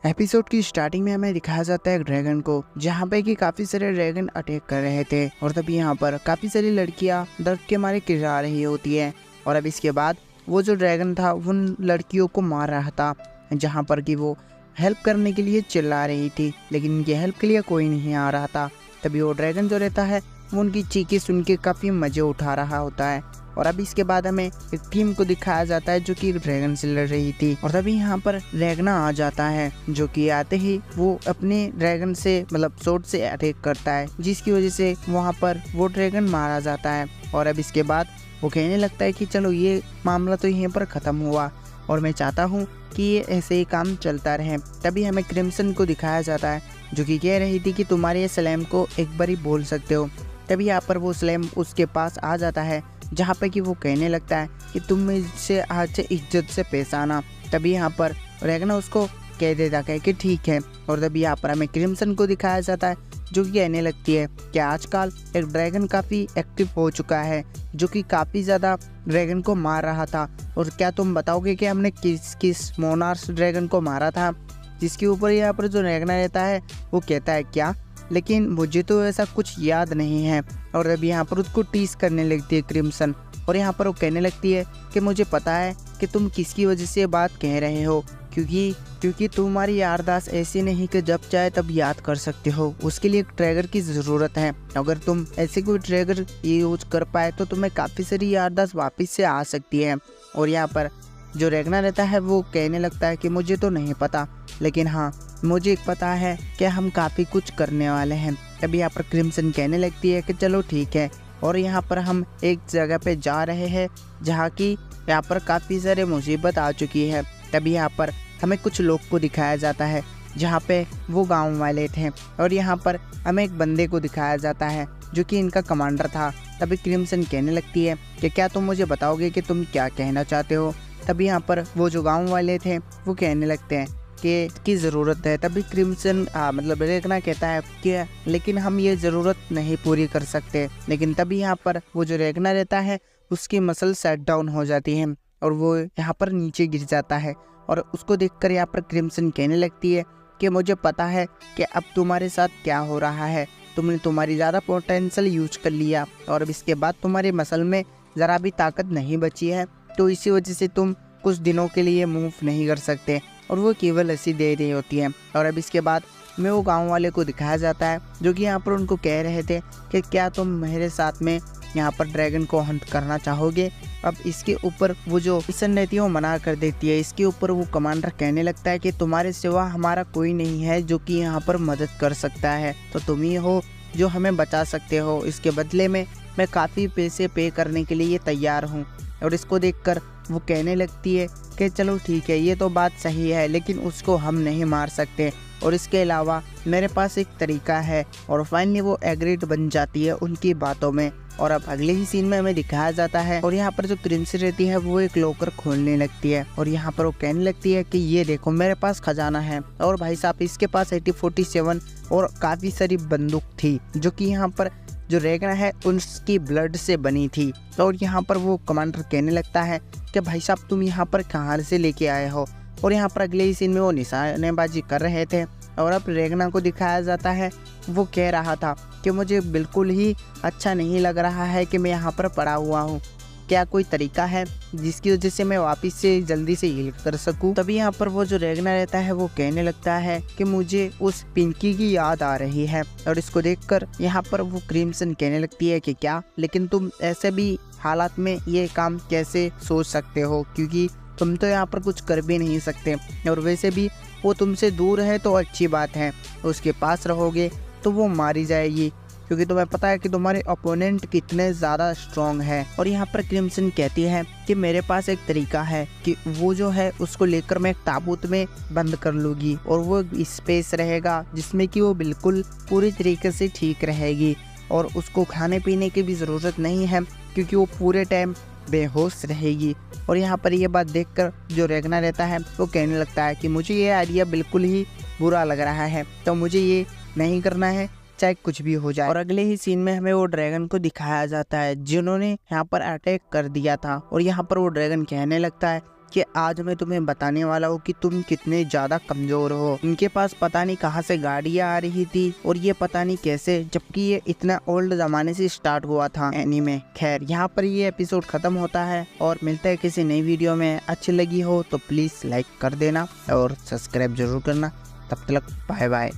Episode की starting में हमें दिखाया जाता है एक ड्रैगन को, जहाँ पे कि काफी सारे ड्रैगन अटैक कर रहे थे और तभी यहाँ पर काफी सारी लड़कियां दर्द के मारे किरा रही होती है। और अब इसके बाद वो जो ड्रैगन था उन लड़कियों को मार रहा था, जहाँ पर कि वो हेल्प करने के लिए चिल्ला रही थी, लेकिन उनकी हेल्प के लिए कोई नहीं आ रहा था। तभी वो ड्रैगन जो रहता है वो उनकी चीखें सुन के काफ़ी मज़े उठा रहा होता है। और अब इसके बाद हमें एक टीम को दिखाया जाता है जो कि एक ड्रैगन से लड़ रही थी। और तभी यहाँ पर रैगना आ जाता है, जो कि आते ही वो अपने ड्रैगन से मतलब स्वॉर्ड से अटैक करता है, जिसकी वजह से वहाँ पर वो ड्रैगन मारा जाता है। और अब इसके बाद वो कहने लगता है कि चलो ये मामला तो यहीं पर ख़त्म हुआ और मैं चाहता हूँ कि ये ऐसे ही काम चलता रहे। तभी हमें क्रिम्सन को दिखाया जाता है, जो कि कह रही थी कि तुम्हारे स्लैम को एक बार ही बोल सकते हो। तभी यहाँ पर वो स्लैम उसके पास आ जाता है, जहाँ पे कि वो कहने लगता है कि तुम मुझसे आज से इज्जत से पेश आना। तभी यहाँ पर रैगना उसको कह देता है कि ठीक है। और तभी यहाँ पर हमें क्रिम्सन को दिखाया जाता है, जो कि कहने लगती है कि आजकल एक ड्रैगन काफ़ी एक्टिव हो चुका है, जो कि काफ़ी ज़्यादा ड्रैगन को मार रहा था। और क्या तुम बताओगे कि हमने किस किस मोनार्स ड्रैगन को मारा था? जिसके ऊपर यहाँ पर जो रैगना रहता है वो कहता है क्या, लेकिन मुझे तो ऐसा कुछ याद नहीं है। और अभी यहाँ पर उसको टीस करने लगती है क्रिम्सन, और यहाँ पर वो कहने लगती है कि मुझे पता है कि तुम किसकी वजह से बात कह रहे हो, क्योंकि तुम्हारी याददाश्त ऐसी नहीं कि जब चाहे तब याद कर सकते हो। उसके लिए एक ट्रैगर की ज़रूरत है। अगर तुम ऐसे कोई ट्रैगर यूज कर पाए तो तुम्हें काफ़ी सारी याददाश्त वापस से आ सकती है। और यहाँ पर जो रैगना रहता है वो कहने लगता है कि मुझे तो नहीं पता, लेकिन हाँ मुझे पता है कि हम काफ़ी कुछ करने वाले हैं। तभी यहाँ पर क्रिम्सन कहने लगती है कि चलो ठीक है। और यहाँ पर हम एक जगह पे जा रहे हैं जहाँ की यहाँ पर काफ़ी सारे मुसीबत आ चुकी है। तभी यहाँ पर हमें कुछ लोग को दिखाया जाता है, जहाँ पे वो गांव वाले थे। और यहाँ पर हमें एक बंदे को दिखाया जाता है जो कि इनका कमांडर था। तभी क्रिम्सन कहने लगती है कि क्या तुम मुझे बताओगे कि तुम क्या कहना चाहते हो? तभी यहाँ पर वो जो गांव वाले थे वो कहने लगते हैं कि की ज़रूरत है। तभी क्रिम्सन मतलब रैगना कहता है कि लेकिन हम ये ज़रूरत नहीं पूरी कर सकते। लेकिन तभी यहाँ पर वो जो रैगना रहता है उसकी मसल सेट डाउन हो जाती है और वो यहाँ पर नीचे गिर जाता है। और उसको देखकर यहाँ पर क्रिम्सन कहने लगती है कि मुझे पता है कि अब तुम्हारे साथ क्या हो रहा है। तुमने तुम्हारी ज़्यादा पोटेंशियल यूज कर लिया और अब इसके बाद तुम्हारे मसल में ज़रा भी ताकत नहीं बची है, तो इसी वजह से तुम कुछ दिनों के लिए मूव नहीं कर सकते। और वो केवल ऐसी दे रही होती है। और अब इसके बाद में वो गांव वाले को दिखाया जाता है, जो कि यहाँ पर उनको कह रहे थे कि क्या तुम मेरे साथ में यहाँ पर ड्रैगन को हंट करना चाहोगे। अब इसके ऊपर वो जो मिशन रहती है वो मना कर देती है। इसके ऊपर वो कमांडर कहने लगता है कि तुम्हारे सिवा हमारा कोई नहीं है जो कि यहाँ पर मदद कर सकता है, तो तुम ही हो जो हमें बचा सकते हो। इसके बदले में मैं काफ़ी पैसे पे करने के लिए तैयार हूँ। और इसको देखकर वो कहने लगती है कि चलो ठीक है, ये तो बात सही है, लेकिन उसको हम नहीं मार सकते और इसके अलावा मेरे पास एक तरीका है। और फाइनली वो एग्रीड बन जाती है उनकी बातों में। और अब अगले ही सीन में हमें दिखाया जाता है और यहाँ पर जो क्रिम्सन रहती है वो एक लॉकर खोलने लगती है। और यहाँ पर वो कहने लगती है कि ये देखो मेरे पास खजाना है। और भाई साहब इसके पास AK-47 और काफ़ी सारी बंदूक थी, जो कि यहाँ पर जो रैगना है उसकी ब्लड से बनी थी। और यहाँ पर वो कमांडर कहने लगता है कि भाई साहब तुम यहाँ पर कहाँ से लेके आए हो। और यहाँ पर अगले ही सीन में वो निशानेबाजी कर रहे थे। और अब रैगना को दिखाया जाता है, वो कह रहा था कि मुझे बिल्कुल ही अच्छा नहीं लग रहा है कि मैं यहाँ पर पड़ा हुआ हूँ। क्या कोई तरीका है जिसकी वजह से मैं वापस से जल्दी से हील कर सकूं? तभी यहाँ पर वो जो रैगना रहता है वो कहने लगता है कि मुझे उस पिंकी की याद आ रही है। और इसको देखकर यहाँ पर वो क्रिम्सन कहने लगती है कि क्या, लेकिन तुम ऐसे भी हालात में ये काम कैसे सोच सकते हो, क्योंकि तुम तो यहाँ पर कुछ कर भी नहीं सकते। और वैसे भी वो तुमसे दूर है तो अच्छी बात है, उसके पास रहोगे तो वो मारी जाएगी, क्योंकि तुम्हें पता है कि तुम्हारे अपोनेंट कितने ज़्यादा स्ट्रॉन्ग है। और यहाँ पर क्रिम्सन कहती है कि मेरे पास एक तरीका है कि वो जो है उसको लेकर मैं एक ताबूत में बंद कर लूँगी और वो स्पेस रहेगा जिसमें कि वो बिल्कुल पूरी तरीके से ठीक रहेगी और उसको खाने पीने की भी ज़रूरत नहीं है, क्योंकि वो पूरे टाइम बेहोश रहेगी। और यहाँ पर ये बात देखकर जो रैगना रहता है वो कहने लगता है कि मुझे ये आइडिया बिल्कुल ही बुरा लग रहा है, तो मुझे ये नहीं करना है चाहे कुछ भी हो जाए। और अगले ही सीन में हमें वो ड्रैगन को दिखाया जाता है जिन्होंने यहाँ पर अटैक कर दिया था। और यहाँ पर वो ड्रैगन कहने लगता है कि आज मैं तुम्हें बताने वाला हूँ कि तुम कितने ज्यादा कमजोर हो। इनके पास पता नहीं कहाँ से गाड़ियाँ आ रही थी और ये पता नहीं कैसे, जबकि ये इतना ओल्ड जमाने से स्टार्ट हुआ था एनीमे। खैर यहाँ पर ये एपिसोड खत्म होता है और मिलता है किसी नई वीडियो में। अच्छी लगी हो तो प्लीज लाइक कर देना और सब्सक्राइब जरूर करना। तब तक बाय बाय।